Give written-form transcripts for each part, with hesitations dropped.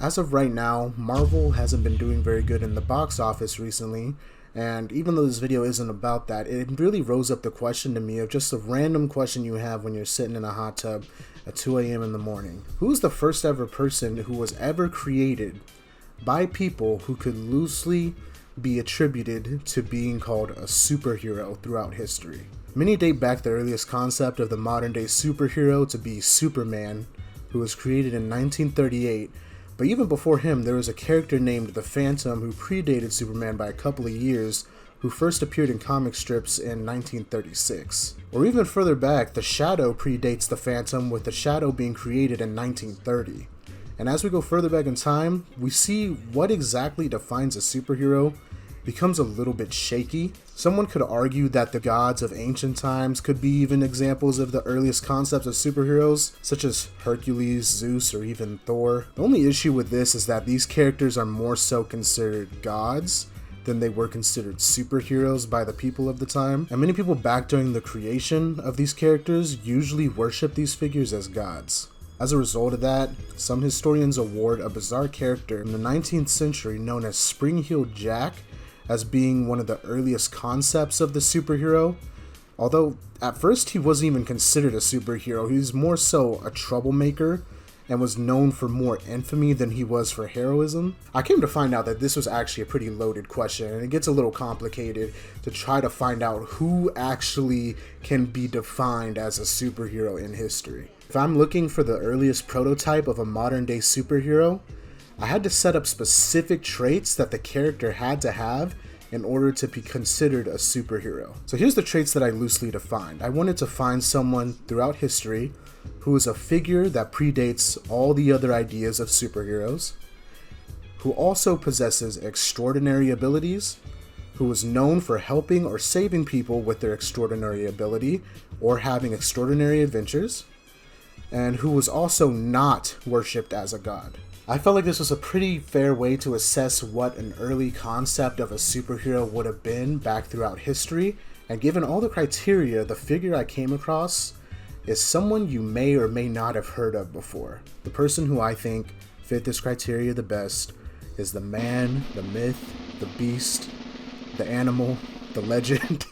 As of right now, Marvel hasn't been doing very good in the box office recently, and even though this video isn't about that, it really rose up the question to me of just a random question you have when you're sitting in a hot tub at 2 a.m. in the morning. Who's the first ever person who was ever created by people who could loosely be attributed to being called a superhero throughout history? Many date back the earliest concept of the modern day superhero to be Superman, who was created in 1938. But even before him, there was a character named the Phantom who predated Superman by a couple of years, who first appeared in comic strips in 1936. Or even further back, the Shadow predates the Phantom, with the Shadow being created in 1930. And as we go further back in time, we see what exactly defines a superhero becomes a little bit shaky. Someone could argue that the gods of ancient times could be even examples of the earliest concepts of superheroes, such as Hercules, Zeus, or even Thor. The only issue with this is that these characters are more so considered gods than they were considered superheroes by the people of the time. And many people back during the creation of these characters usually worship these figures as gods. As a result of that, some historians award a bizarre character in the 19th century known as Spring-Heeled Jack as being one of the earliest concepts of the superhero. Although at first he wasn't even considered a superhero, he was more so a troublemaker and was known for more infamy than he was for heroism. I came to find out that this was actually a pretty loaded question, and it gets a little complicated to try to find out who actually can be defined as a superhero in history. If I'm looking for the earliest prototype of a modern day superhero, I had to set up specific traits that the character had to have in order to be considered a superhero. So here's the traits that I loosely defined. I wanted to find someone throughout history who is a figure that predates all the other ideas of superheroes, who also possesses extraordinary abilities, who is known for helping or saving people with their extraordinary ability or having extraordinary adventures, and who was also not worshipped as a god. I felt like this was a pretty fair way to assess what an early concept of a superhero would have been back throughout history, and given all the criteria, the figure I came across is someone you may or may not have heard of before. The person who I think fit this criteria the best is the man, the myth, the beast, the animal, the legend,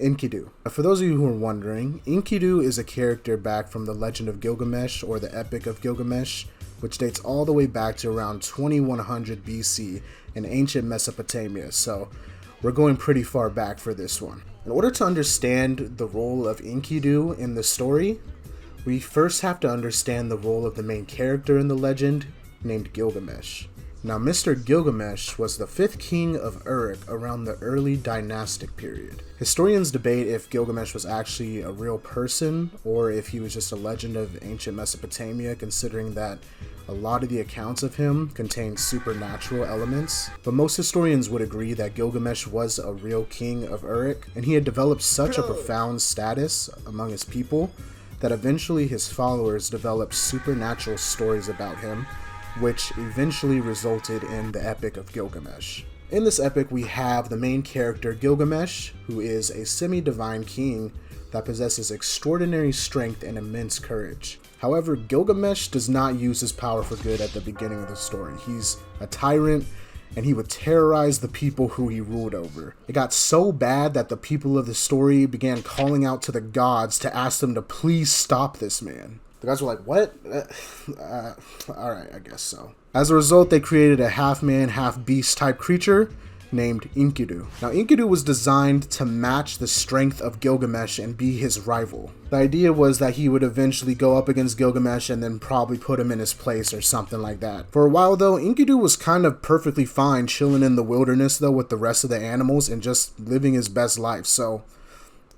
Enkidu. For those of you who are wondering, Enkidu is a character back from the Legend of Gilgamesh, or the Epic of Gilgamesh, which dates all the way back to around 2100 BC in ancient Mesopotamia, so we're going pretty far back for this one. In order to understand the role of Enkidu in the story, we first have to understand the role of the main character in the legend, named Gilgamesh. Now, Mr. Gilgamesh was the 5th king of Uruk around the early dynastic period. Historians debate if Gilgamesh was actually a real person or if he was just a legend of ancient Mesopotamia, considering that a lot of the accounts of him contain supernatural elements. But most historians would agree that Gilgamesh was a real king of Uruk, and he had developed such a profound status among his people that eventually his followers developed supernatural stories about him, which eventually resulted in the Epic of Gilgamesh. In this epic, we have the main character Gilgamesh, who is a semi-divine king that possesses extraordinary strength and immense courage. However, Gilgamesh does not use his power for good at the beginning of the story. He's a tyrant, and he would terrorize the people who he ruled over. It got so bad that the people of the story began calling out to the gods to ask them to please stop this man. The guys were like, what? Alright, I guess so. As a result, they created a half-man, half-beast type creature named Enkidu. Now, Enkidu was designed to match the strength of Gilgamesh and be his rival. The idea was that he would eventually go up against Gilgamesh and then probably put him in his place or something like that. For a while though, Enkidu was kind of perfectly fine chilling in the wilderness though with the rest of the animals and just living his best life, so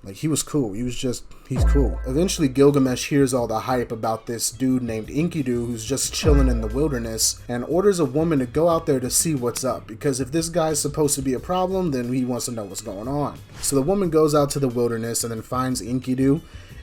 like, he was cool. He's cool. Eventually, Gilgamesh hears all the hype about this dude named Enkidu who's just chilling in the wilderness and orders a woman to go out there to see what's up, because if this guy's supposed to be a problem, then he wants to know what's going on. So the woman goes out to the wilderness and then finds Enkidu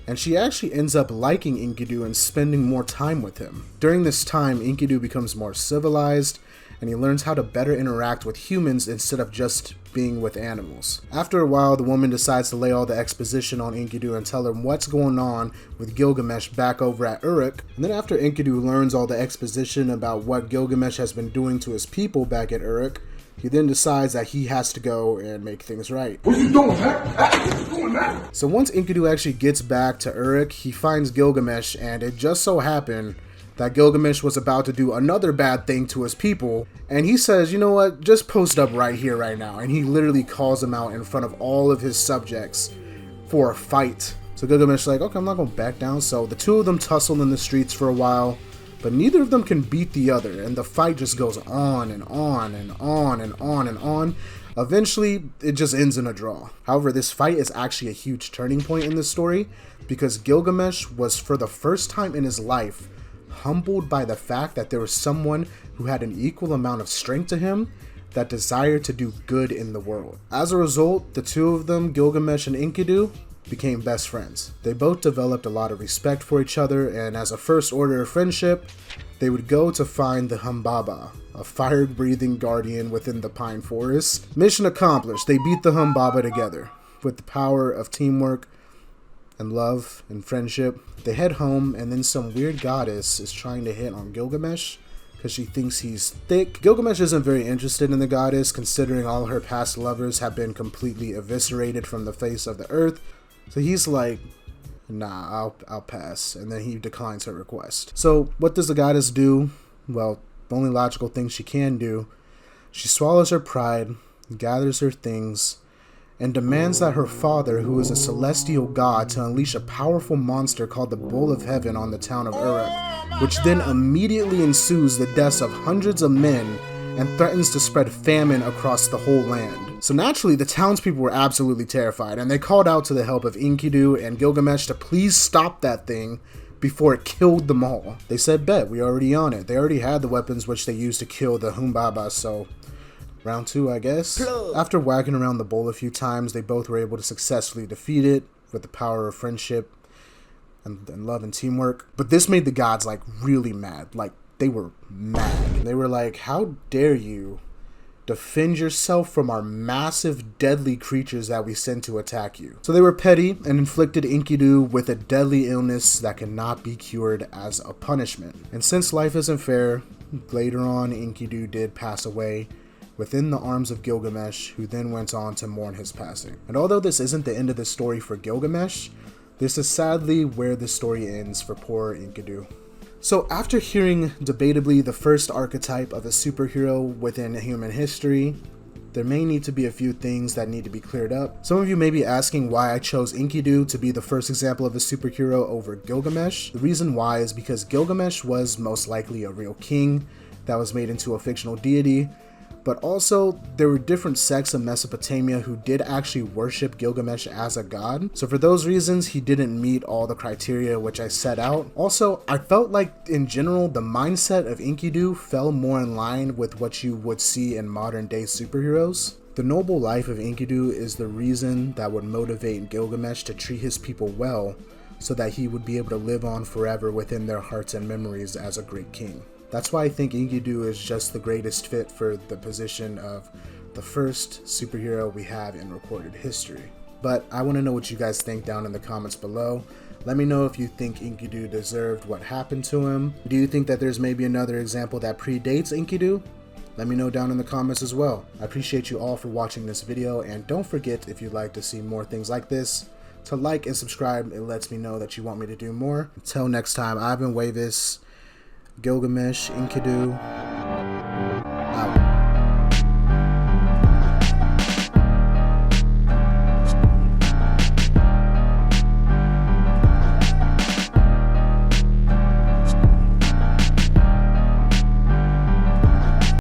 and she actually ends up liking Enkidu and spending more time with him. During this time, Enkidu becomes more civilized, and he learns how to better interact with humans instead of just being with animals. After a while, the woman decides to lay all the exposition on Enkidu and tell him what's going on with Gilgamesh back over at Uruk. And then after Enkidu learns all the exposition about what Gilgamesh has been doing to his people back at Uruk, he then decides that he has to go and make things right. What you doing, man? What you doing, man? So once Enkidu actually gets back to Uruk, he finds Gilgamesh, and it just so happened that Gilgamesh was about to do another bad thing to his people, and he says, you know what, just post up right here, right now. And he literally calls him out in front of all of his subjects for a fight. So Gilgamesh is like, okay, I'm not gonna back down. So the two of them tussle in the streets for a while, but neither of them can beat the other, and the fight just goes on and on and on and on and on. Eventually, it just ends in a draw. However, this fight is actually a huge turning point in this story, because Gilgamesh was, for the first time in his life, humbled by the fact that there was someone who had an equal amount of strength to him that desired to do good in the world. As a result, the two of them, Gilgamesh and Enkidu, became best friends. They both developed a lot of respect for each other, and as a first order of friendship, they would go to find the Humbaba, a fire-breathing guardian within the pine forest. Mission accomplished. They beat the Humbaba together. With the power of teamwork and love and friendship, they head home, and then some weird goddess is trying to hit on Gilgamesh because she thinks he's thick. Gilgamesh isn't very interested in the goddess, considering all her past lovers have been completely eviscerated from the face of the earth. So he's like, nah, I'll pass, and then he declines her request. So what does the goddess do? Well, the only logical thing she can do, she swallows her pride, gathers her things, and demands that her father, who is a celestial god, to unleash a powerful monster called the Bull of Heaven on the town of Uruk, which then immediately ensues the deaths of hundreds of men and threatens to spread famine across the whole land. So naturally, the townspeople were absolutely terrified, and they called out to the help of Enkidu and Gilgamesh to please stop that thing before it killed them all. They said, bet, we already on it. They already had the weapons which they used to kill the Humbaba, so round two, I guess. After whacking around the bowl a few times, they both were able to successfully defeat it with the power of friendship and love and teamwork. But this made the gods like really mad. Like, they were mad. They were like, how dare you defend yourself from our massive deadly creatures that we sent to attack you. So they were petty and inflicted Enkidu with a deadly illness that cannot be cured as a punishment. And since life isn't fair, later on Enkidu did pass away within the arms of Gilgamesh, who then went on to mourn his passing. And although this isn't the end of the story for Gilgamesh, this is sadly where the story ends for poor Enkidu. So after hearing debatably the first archetype of a superhero within human history, there may need to be a few things that need to be cleared up. Some of you may be asking why I chose Enkidu to be the first example of a superhero over Gilgamesh. The reason why is because Gilgamesh was most likely a real king that was made into a fictional deity, but also there were different sects of Mesopotamia who did actually worship Gilgamesh as a god. So for those reasons, he didn't meet all the criteria which I set out. Also, I felt like in general, the mindset of Enkidu fell more in line with what you would see in modern day superheroes. The noble life of Enkidu is the reason that would motivate Gilgamesh to treat his people well, so that he would be able to live on forever within their hearts and memories as a great king. That's why I think Enkidu is just the greatest fit for the position of the first superhero we have in recorded history. But I want to know what you guys think down in the comments below. Let me know if you think Enkidu deserved what happened to him. Do you think that there's maybe another example that predates Enkidu? Let me know down in the comments as well. I appreciate you all for watching this video, and don't forget, if you'd like to see more things like this, to like and subscribe. It lets me know that you want me to do more. Until next time, I've been Waveice, Gilgamesh, Enkidu,